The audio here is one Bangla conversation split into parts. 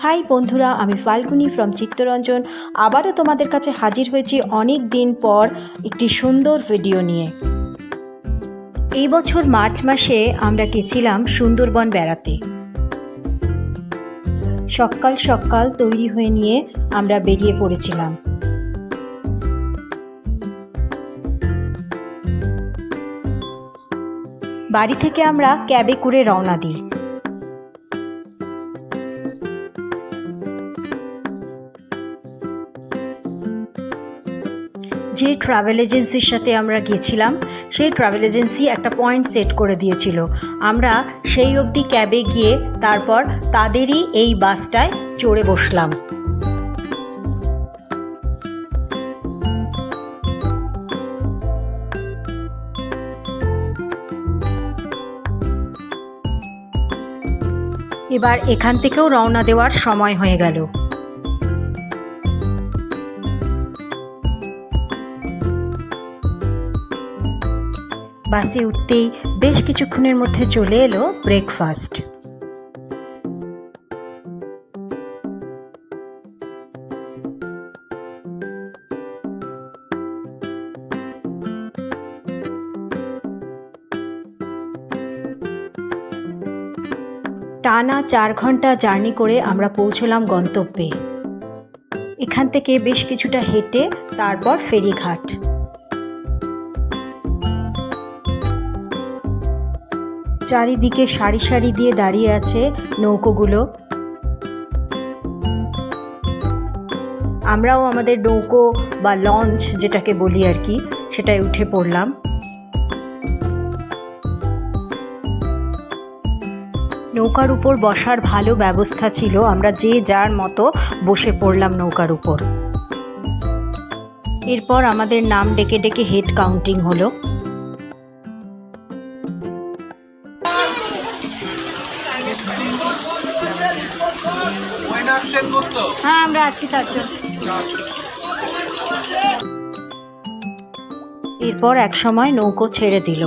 হাই বন্ধুরা, আমি ফাল্গুনি ফ্রম চিত্তরঞ্জন আবারও তোমাদের কাছে হাজির হয়েছি অনেক দিন পর একটি সুন্দর ভিডিও নিয়ে। এই বছর মার্চ মাসে আমরা গেছিলাম সুন্দরবন বেড়াতে। সকাল সকাল তৈরি হয়ে নিয়ে আমরা বেরিয়ে পড়েছিলাম। বাড়ি থেকে আমরা ক্যাবে করে রওনা দিই। যে ট্রাভেল এজেন্সির সাথে আমরা গেছিলাম সেই ট্রাভেল এজেন্সি একটা পয়েন্ট সেট করে দিয়েছিল। আমরা সেই অবধি ক্যাবে গিয়ে তারপর তাদেরই এই বাসটায় চড়ে বসলাম। এবার এখান থেকেও রওনা দেওয়ার সময় হয়ে গেল। বাসে উঠতেই বেশ কিছুক্ষণের মধ্যে চলে এলো ব্রেকফাস্ট। টানা 4 ঘন্টা জার্নি করে আমরা পৌঁছলাম গন্তব্যে। এখান থেকে বেশ কিছুটা হেঁটে তারপর ফেরিঘাট। চারিদিকে সারি সারি দিয়ে দাঁড়িয়ে আছে নৌকোগুলো। আমরাও আমাদের নৌকো বা লঞ্চ যেটাকে বলি আর কি, সেটায় উঠে পড়লাম। নৌকার উপর বসার ভালো ব্যবস্থা ছিল, আমরা যে যার মতো বসে পড়লাম নৌকার উপর। এরপর আমাদের নাম ডেকে ডেকে হেড কাউন্টিং হলো। হ্যাঁ, আমরা আছি তার জন্য। এরপর এক সময় নৌকো ছেড়ে দিল।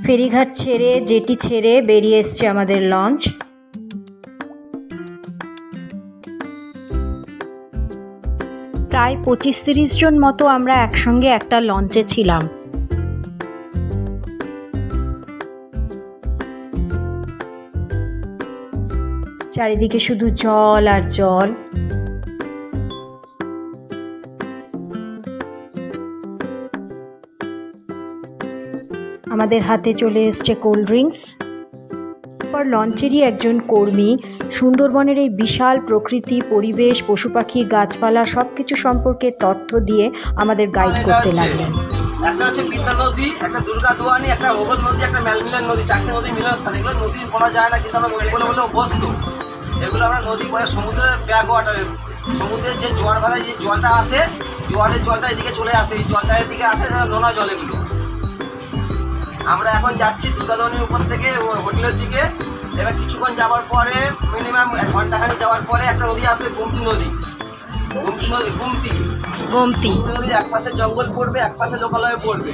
ফেরিঘাট ছেড়ে জেটি ছেড়ে বেরিয়ে এসছে আমাদের লঞ্চ। প্রায় 25-30 জন মতো আমরা একসঙ্গে একটা লঞ্চে ছিলাম। চারিদিকে শুধু জল আর জল। আমাদের হাতে চলে এসছে কোল্ড ড্রিঙ্কস। পর লঞ্চেরই একজন কর্মী সুন্দরবনের এই বিশাল প্রকৃতি, পরিবেশ, পশু পাখি, গাছপালা সব কিছু সম্পর্কে তথ্য দিয়ে আমাদের গাইড করতে লাগলেন। একটা হচ্ছে বিদ্যা নদী, একটা দুর্গা দুয়ানি, একটা ওভল নদী, একটা ম্যালমিলান নদী, 4টে নদী মিলনস্থান। এগুলো নদী বলা যায় না, কিন্তু আমরা নদী বলে বলে অভ্যস্ত। এগুলো আমরা নদী বলে সমুদ্রের ব্যাক ওয়াটার। সমুদ্রের যে জোয়ার ভাড়ায় যে জলটা আসে, জোয়ারের জলটা এদিকে চলে আসে, এই জলটা এদিকে আসে, নোনা জল এগুলো। আমরা এখন যাচ্ছি দুর্গাদনির উপর থেকে হোটেলের দিকে। এবার কিছুক্ষণ যাওয়ার পরে, মিনিমাম 1 ঘন্টাখানি যাওয়ার পরে একটা নদী আসবে, গোমতী নদী। গোমতী নদীর এক পাশে জঙ্গল পড়বে, এক পাশে লোকালয় পড়বে।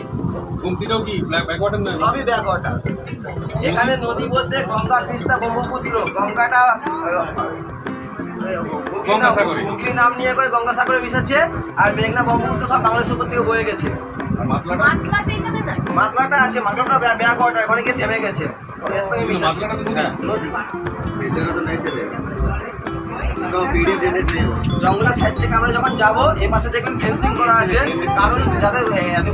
গোমতীটাও কি ব্যাকওয়াটার না? সবই ব্যাকওয়াটার। এখানে নদী বলতে গঙ্গা, তিস্তা, ব্রহ্মপুত্র। গঙ্গাটা হুগলি নাম নিয়ে করে গঙ্গাসাগরে মিশেছে, আর মেঘনা, ব্রহ্মপুত্র সব বাংলাদেশের উপর থেকে বয়ে গেছে। মাতলাটা আছে, মাতলাটা ব্যাকওয়াটার, ওখানে গিয়ে থেমে গেছে। নদী জঙ্গলের সাইড থেকে আমরা যখন যাবো, এই পাশে দেখবেন ফেন্সিং করা আছে, কারণ যাদের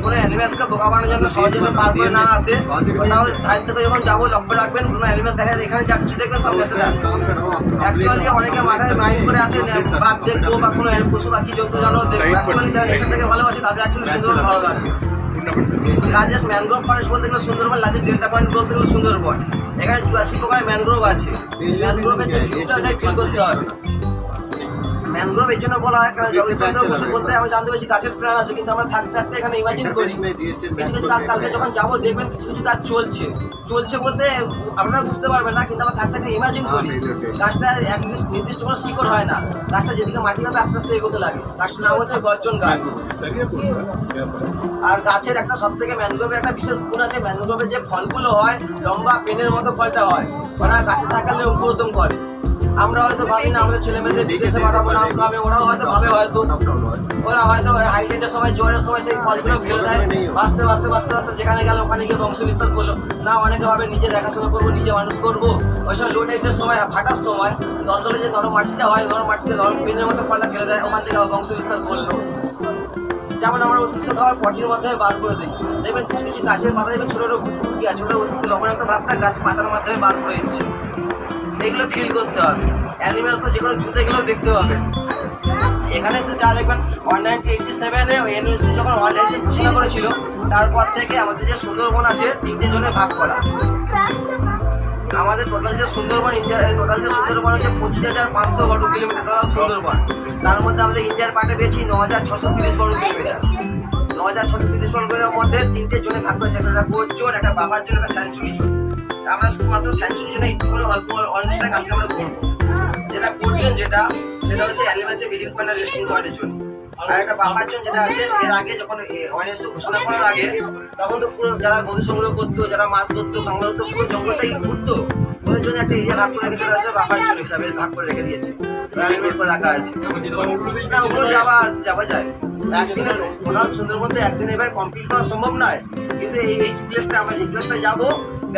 কোনো অ্যানিমেলসকে বোকা বানানোর জন্য সহজে পার করে না আসে। ওটাও সাইড থেকে যখন যাবো লক্ষ্য রাখবেন, কোনো অ্যানিমেল দেখা যায় এখানে যা কিছু দেখবেন সব গেছে যান। অ্যাকচুয়ালি অনেকে মাথায় মাইন্ড করে আসে বাঘ দেখবো বা কোনো পশু পাখি জন্তু জানোয়ার দেখবো। অ্যাকচুয়ালি যারা নেচার থেকে ভালোবাসে তাদের অ্যাকচুয়ালি সুন্দরবন ভালো লাগবে। লার্জেস্ট ম্যানগ্রোভ ফরেস্ট বলতে গেলে সুন্দরবন, লার্জেস্ট ডেল্টা পয়েন্ট বলতে গেলে সুন্দরবন। এখানে 84 প্রকারের ম্যানগ্রোভ আছে। ম্যানগ্রোভের যে ভিউটা ওটাই ফিল করতে হবে। ম্যানগ্রোভ এই জন্য বলা হয় কারণ জগদীশচন্দ্র বসু বলতে আমি জানতে পেরেছি গাছের প্রাণ আছে, কিন্তু আমরা থাকতে থাকতে এখানে ইমাজিন করি কিছু কিছু কাজ কালকে যখন যাবো দেখবেন কিছু কিছু কাজ চলছে বলতে আপনারা বুঝতে পারবেন না, কিন্তু আমরা থাকতে থাকতে ইমাজিন করি গাছটা এক নির্দিষ্ট কোনো শিকড় হয় না, গাছটা যেদিকে মাটি হবে আস্তে আস্তে এগোতে লাগে। গাছটার নাম হচ্ছে গর্জন গাছ। আর গাছের একটা সব থেকে ম্যানগ্রোভের একটা বিশেষ গুণ আছে, ম্যানগ্রোভের যে ফলগুলো হয় লম্বা পেনের মতো ফলটা হয়, ওরা গাছে থাকলে অঙ্কুরোদগম করে। আমরা হয়তো ভাবি না আমাদের ছেলে মেয়েদের বিদেশে পাঠাবো না খাবে, ওরাও হয়তো ভাবে হয়তো ওরা হয়তো হাইড্রেটের সময় জ্বরের সময় সেই ফলগুলো ফেলে দেয়, বাঁচতে বাঁচতে বাঁচতে বাঁচতে যেখানে গেল ওখানে গিয়ে বংশ বিস্তার করলো না। অনেকে ভাবে নিজে দেখাশোনা করবো, নিজে মানুষ করবো, ওই সময় লো টাইটের সময় ফাটার সময় দলদলে যে নরম মাটিটা হয় নরম মাটিতে নরম পেনের মতো ফলটা ফেলে দেয়, ওখান থেকে বংশ বিস্তার করলো। যেমন আমরা অতিরিক্ত খাবার পটির মাধ্যমে বার করে দিই, দেখবেন কিছু কিছু গাছের পাতা দেখবেন ছোটো ছোটো ফুটফুটি আছে, ওটা অতিরিক্ত লবণাক্ত ভাবটা গাছ পাতার মাধ্যমে বার করে দিচ্ছে। এগুলো ফিল করতে হবে, অ্যানিমেলসে যে কোনো জুতে গেলেও দেখতে হবে। এখানে যা দেখবেন 1987-এ ইউনেস্কো যখন ওয়ার্ল্ড হেরিটেজ ঘোষণা করেছিল তারপর থেকে আমাদের যে সুন্দরবন আছে 3টে জোনে ভাগ করা। আমাদের টোটাল যে সুন্দরবন হচ্ছে 25,500 বর্গ কিলোমিটার টোটাল সুন্দরবন। তার মধ্যে আমাদের ইন্ডিয়ার পার্টে পেয়েছি 9,630 বর্গ কিলোমিটার। 9,630 বর্গ কিলোমিটার মধ্যে 3টে জোনে ভাগ করেছে, একটা কোচ জোন, একটা বাবার জোন, একটা স্যাঞ্চুরি জোন। আমরা শুধুমাত্র স্যাঞ্চুরি জোনে একটুখানি অল্প অনুষ্ঠানে কালকে আমরা করবো। যেটা কোচ জোন সেটা হচ্ছে অ্যানিমেলসের ব্রিডিং পয়েন্ট আর রেস্টিং পয়েন্টের জন্য। আর একটা বাবার জোন যেটা আছে এর আগে যখন ইউনেস্কো ঘোষণা করার আগে তখন তো পুরো যারা গরু সংগ্রহ করতো, যারা মাছ ধরতো, কাঁকড়া ধরতো, পুরো জঙ্গলটাই ঘুরতো, ওদের জন্য একটা এরিয়া ভাগ করে রেখেছে, আছে বাবার জোন হিসাবে ভাগ করে রেখে দিয়েছে, অ্যানিমেল করে রাখা আছে। না ওগুলো যাওয়া যায় একদিনে, টোটাল সুন্দরবন তো একদিনে এবার কমপ্লিট করা সম্ভব নয়, কিন্তু এই প্লেসটা আমরা যে প্লেসটা যাবো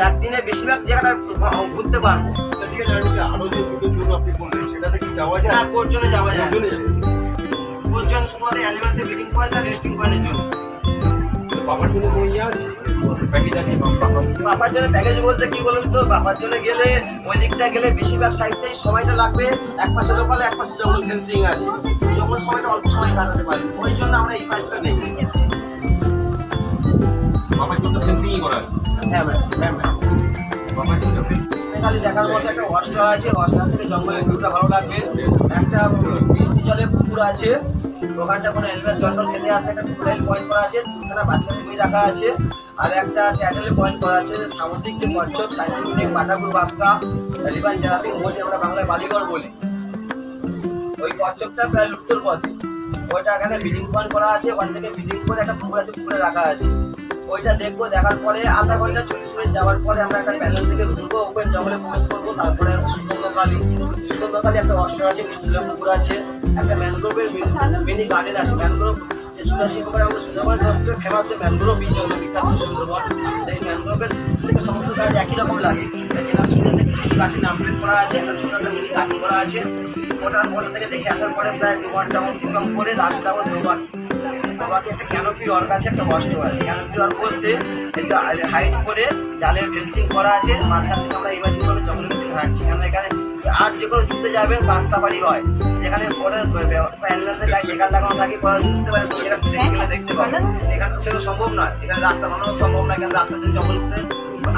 একদিনে বেশিরভাগ জায়গাটা ঘুরতে পারবো। আরো যে দুটো জন্য আপনি বললেন সেটাতে কি যাওয়া যায়? না কোর জন্য যাওয়া যায়, কোর জন্য শুধুমাত্র অ্যানিমেলসের ব্রিডিং পয়েন্ট আর রেস্টিং পয়েন্টের জন্য। বাবার জন্য কোনো ইয়ে আছে, প্যাকেজ আছে? বাবার জন্য প্যাকেজ বলতে কি বলুন তো, বাবার জন্য গেলে ওই দিকটা গেলে বেশিরভাগ সাইডটাই সময়টা লাগবে, এক পাশে লোকাল এক পাশে জঙ্গল ফেন্সিং আছে, জঙ্গল সময়টা অল্প সময় কাটাতে পারি, ওই জন্য আমরা এই পাশটা নেই। বাবার জন্য ফেন্সিং করা আছে? হ্যাঁ ম্যাম। বাবার জন্য খালি দেখার মতো একটা ওয়াশটা আছে, ওয়াশটা থেকে জঙ্গলের ভিউটা ভালো লাগবে। একটা বৃষ্টি জলে পুকুর আছে, ওখানটা কোনো এলভেস জঙ্গল খেতে আসে, একটা টুটাইল পয়েন্ট করা আছে, দুখানা বাচ্চা তুমি রাখা আছে, আর একটা ট্যাটেল পয়েন্ট করা আছে। সামুদ্রিক যে কচ্ছপ, সাইন্টিফিক বাটাগুর বাসকা, রিভান জারাপিং বলি আমরা বাংলায় বালিগড় বলি, ওই কচ্ছপটা প্রায় লুপ্তর পথে, ওইটা এখানে ব্রিডিং পয়েন্ট করা আছে, ওখান থেকে ব্রিডিং করে একটা পুকুর আছে, পুকুরে রাখা আছে। ওইটা দেখবো, দেখার পরে আধা ঘন্টা 40 মিনিট যাওয়ার পরে আমরা একটা প্যানেল থেকে ঘুরবো, ওপেন জঙ্গলে প্রবেশ করবো। তারপরে সুগন্ধকালী একটা অস্ট্র আছে, মিষ্টিলা পুকুর আছে, একটা ম্যানগ্রোভের মিনি গার্ডেন আছে। ম্যানগ্রোভ যে 84 করে আমাদের সুন্দরবনের সবচেয়ে ফেমাস ম্যানগ্রোভ বীজ হলো বিখ্যাত সুন্দরবন। সেই ম্যানগ্রোভের থেকে সমস্ত গাছ একই রকম লাগে, চেনার সুবিধা থেকে কিছু গাছের নাম প্লেট করা আছে, একটা ছোটো একটা মিনি গার্ডেন করা আছে। ওটার পরে থেকে দেখে আসার পরে প্রায় 2 ঘন্টা অতিক্রম করে লাস্টে আবার বাকি একটা ক্যানোপি ওয়ার্ক আছে, একটা অস্ট্র আছে। ক্যানোপি ওয়ার্ক বলতে একটা হাইট করে জালের ফেন্সিং করা আছে, মাঝখান থেকে আমরা এবার যেভাবে জঙ্গলের ভিতরে হাঁটছি। কেন এখানে আর যে কোনো জুতে যাবেন বাস সাফারি হয়, যেখানে পরে অ্যানিমেলসের গায়ে টেকার লাগানো থাকে, পরে বুঝতে পারে সেই জায়গা দেখে গেলে দেখতে পাবেন। এখানে তো সেটা সম্ভব নয়, এখানে রাস্তা বানানো সম্ভব নয়, এখানে রাস্তা দিয়ে জঙ্গল করে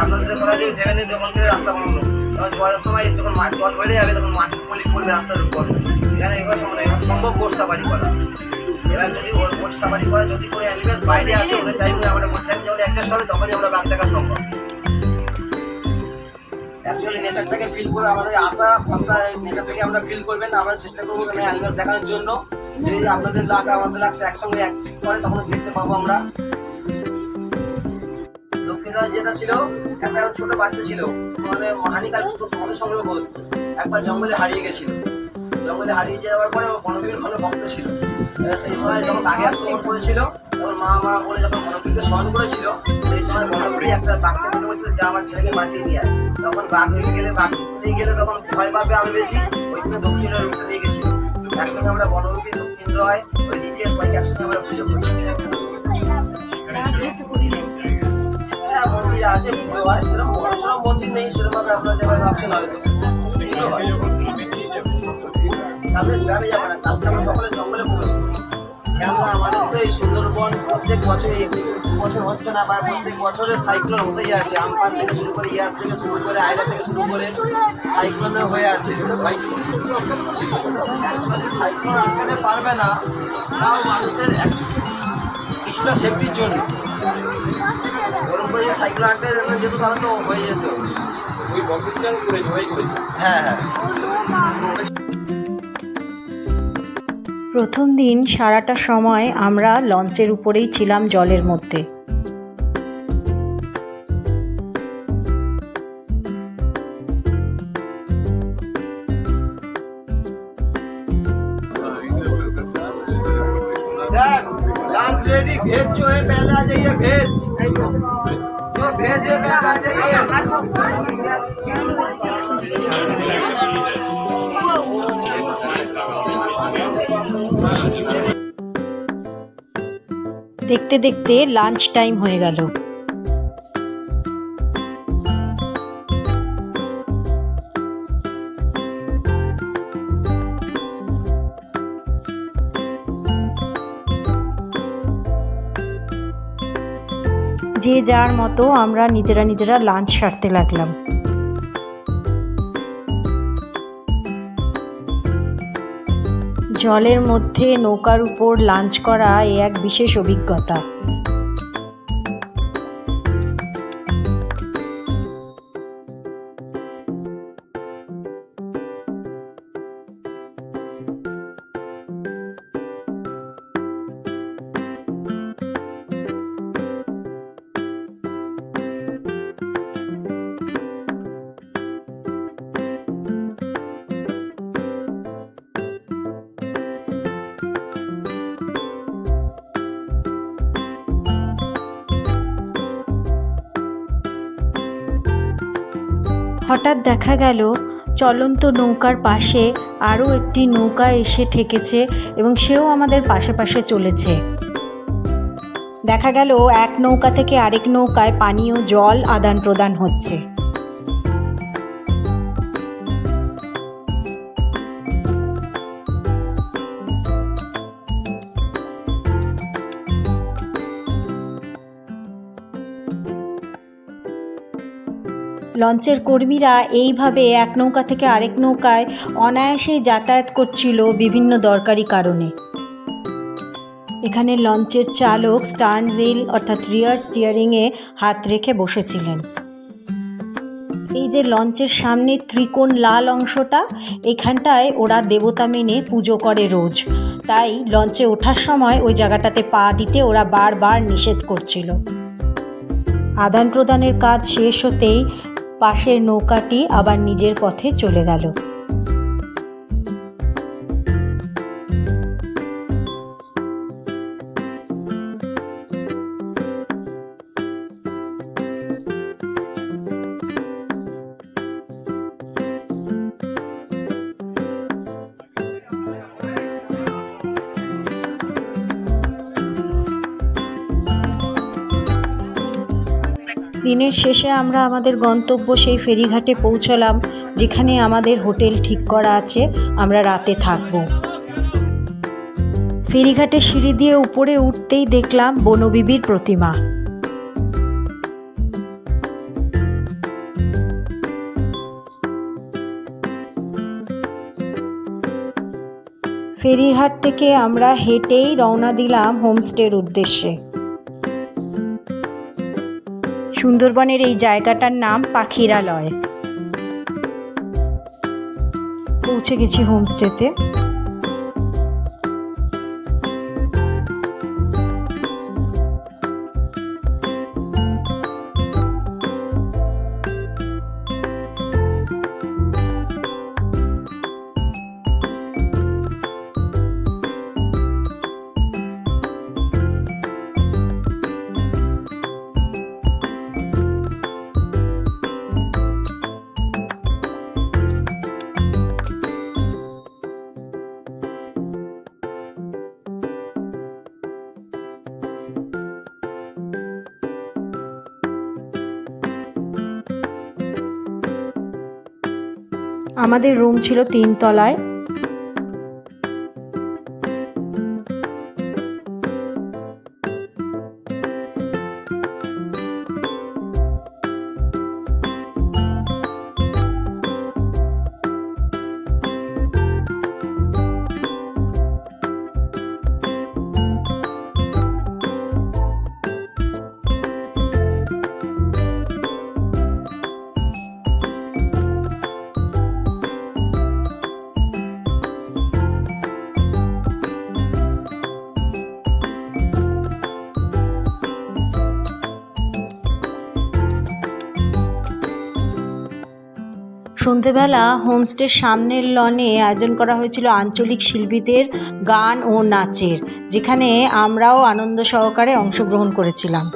আপনাদের করা যায় ভেবে জঙ্গল করে রাস্তা বানানো। তখন জলের সময় যখন জল বেড়ে যাবে তখন মাটি পলি পড়বে রাস্তার উপর, এখানে এবার সম্ভব বোট সাফারি করা। এবার যদি বোট সাফারি করে যদি করে অ্যানিমেলস বাইরে আসে, ওদের টাইমে আমরা বোট টাইম যখন অ্যাডজাস্ট হবে তখনই আমরা বাঘ দেখা সম্ভব। অ্যাকচুয়ালি নেচারটাকে ফিল করে আমাদের আশা নেচারটাকে আমরা ফিল করবেন, আমরা চেষ্টা করবো এখানে অ্যানিমেলস দেখানোর জন্য। যদি আপনাদের লাখ আমাদের লাখ একসঙ্গে অ্যাক্সেস করে তখন দেখতে পাবো আমরা। দক্ষিণরাজ যেটা ছিল, একটা ছোট বাচ্চা ছিল, মানে হানিকাল মনে সংগ্রহ করতো, একবার জঙ্গলে হারিয়ে গেছিল। জঙ্গলে হারিয়ে যাওয়ার পরে বনবিবির ভালো ভক্ত ছিল। সেই সময় যখন বাঘে আক্রমণ করেছিল তখন মা বলে যখন বনবিবিকে স্মরণ করেছিল, সেই সময় বনবিবি একটা বাঘকে মনে করেছিল যে আমার ছেলেকে বাঁচিয়ে নিয়ে আয়। তখন বাঘ নিয়ে গেলে তখন ভয় পাবে আরো বেশি, ওই জন্য দক্ষিণের রূপটা নিয়ে গেছিল। একসঙ্গে আমরা বনবিবি দক্ষিণ হয় ওই দিকে সবাইকে একসঙ্গে আমরা পুজো করি। হ্যাঁ মন্দির আছে, পুজো হয়, সেরকম বড় সড়ো মন্দির নেই সেরকমভাবে আপনারা যেভাবে ভাবছেন হয়তো। কালকে গ্রামে যাবো না, কালকে আমরা সকলে জঙ্গলে প্রবেশ করবো। কেননা আমাদের তো এই সুন্দরবন প্রত্যেক বছর এই 2 বছর হচ্ছে না, বা প্রত্যেক বছরে সাইক্লোন হতেই আছে। আমপান থেকে শুরু করে ইয়াস থেকে শুরু করে আয়লা থেকে শুরু করে সাইক্লোনে হয়ে আছে। সাইক্লোন আটকাতে পারবে না, তাও মানুষের কিছুটা সেফটির জন্য ওরকম করে সাইক্লোন আটকে যেত তাহলে তো হয়ে যেত। ওই বছরটা করে হ্যাঁ হ্যাঁ। প্রথম দিন সারাটা সময় আমরা লঞ্চের উপরেই ছিলাম, জলের মধ্যে। सर लंच रेडी, भेज जो है पहले आ जाइए, भेज जो भेज है पहले आ जाइए। দেখতে দেখতে লাঞ্চ টাইম হয়ে গেল। যে যার মতো আমরা নিজেরা লাঞ্চ সারতে লাগলাম। জলের মধ্যে নৌকার উপর লাঞ্চ করা এক বিশেষ অভিজ্ঞতা। হঠাৎ দেখা গেল চলন্ত নৌকার পাশে আরও একটি নৌকা এসে ঠেকেছে এবং সেও আমাদের পাশে পাশে চলেছে। দেখা গেল এক নৌকা থেকে আরেক নৌকায় পানীয় জল আদান প্রদান হচ্ছে। লঞ্চের কর্মীরা এইভাবে এক নৌকা থেকে আরেক নৌকায় অনায়াসেই যাতায়াত করছিল বিভিন্ন দরকারি কারণে। এখানে লঞ্চের চালক স্টার্ন হুইল অর্থাৎ রিয়ার স্টিয়ারিংয়ে হাত রেখে বসেছিলেন। এই যে লঞ্চের সামনে ত্রিকোণ লাল অংশটা, এখানটায় ওরা দেবতা মেনে পুজো করে রোজ, তাই লঞ্চে ওঠার সময় ওই জায়গাটাতে পা দিতে ওরা বারবার নিষেধ করছিল। আদান প্রদানের কাজ শেষ হতেই পাশের নৌকাটি আবার নিজের পথে চলে গেল। দিনের শেষে আমরা আমাদের গন্তব্য সেই ফেরিঘাটে পৌঁছলাম, যেখানে আমাদের হোটেল ঠিক করা আছে, আমরা রাতে থাকব। ফেরিঘাটে সিঁড়ি দিয়ে উপরে উঠতেই দেখলাম বনবিবির প্রতিমা। ফেরিঘাট থেকে আমরা হেঁটেই রওনা দিলাম হোমস্টের উদ্দেশ্যে। সুন্দরবনের এই জায়গাটার নাম পাখিরালয়। পৌঁছে গেছি হোমস্টেতে। আমাদের রুম ছিল 3 তলায়। সন্ধেবেলা হোমস্টের সামনের লনে আয়োজন করা হয়েছিল আঞ্চলিক শিল্পীদের গান ও নাচের, যেখানে আমরাও আনন্দ সহকারে অংশগ্রহণ করেছিলাম।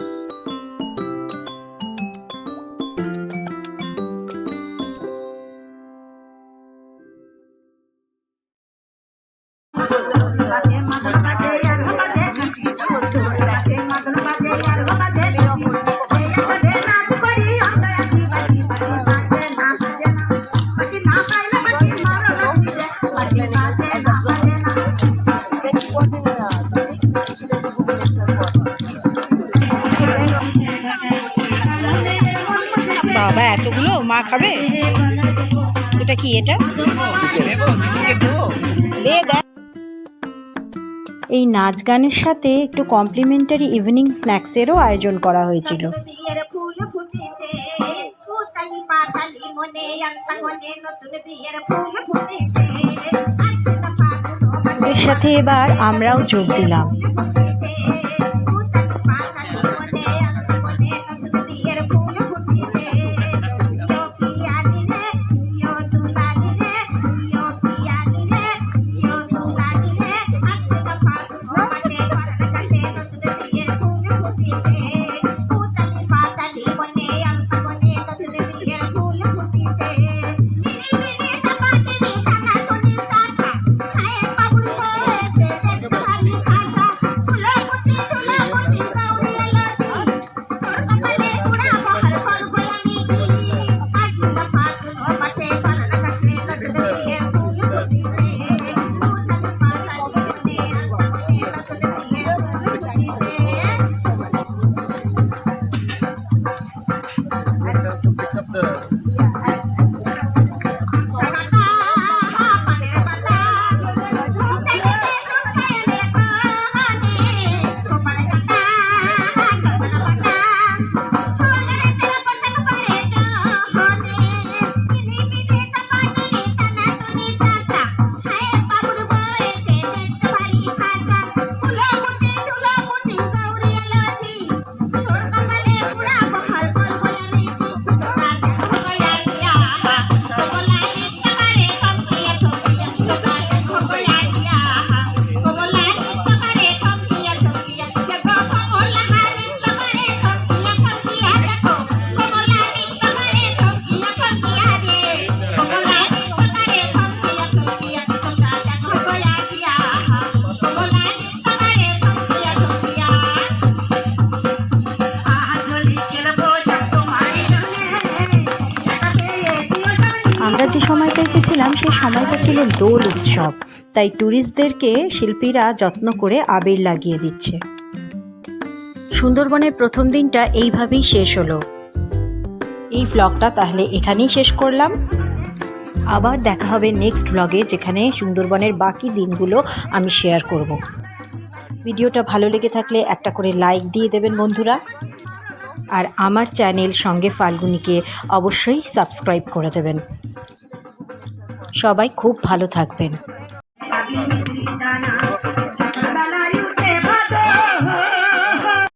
বাবা, এতগুলো মা খাবে? এটা কি? এটা এই নাচ গানের সাথে একটু কমপ্লিমেন্টারি ইভিনিং স্ন্যাক্সেরও আয়োজন করা হয়েছিল। এর সাথে এবার আমরাও যোগ দিলাম। আমরা যে সময়টায় গেছিলাম সেই সময়টা ছিল দোল উৎসব, তাই ট্যুরিস্টদেরকে শিল্পীরা যত্ন করে আবির লাগিয়ে দিচ্ছে। সুন্দরবনের প্রথম দিনটা এইভাবেই শেষ হলো। এই ব্লগটা তাহলে এখানেই শেষ করলাম। আবার দেখা হবে নেক্সট ব্লগে, যেখানে সুন্দরবনের বাকি দিনগুলো আমি শেয়ার করব। ভিডিওটা ভালো লেগে থাকলে একটা করে লাইক দিয়ে দেবেন বন্ধুরা, আর আমার চ্যানেল সঙ্গে ফাল্গুনিকে অবশ্যই সাবস্ক্রাইব করে দেবেন। সবাই খুব ভালো থাকবেন।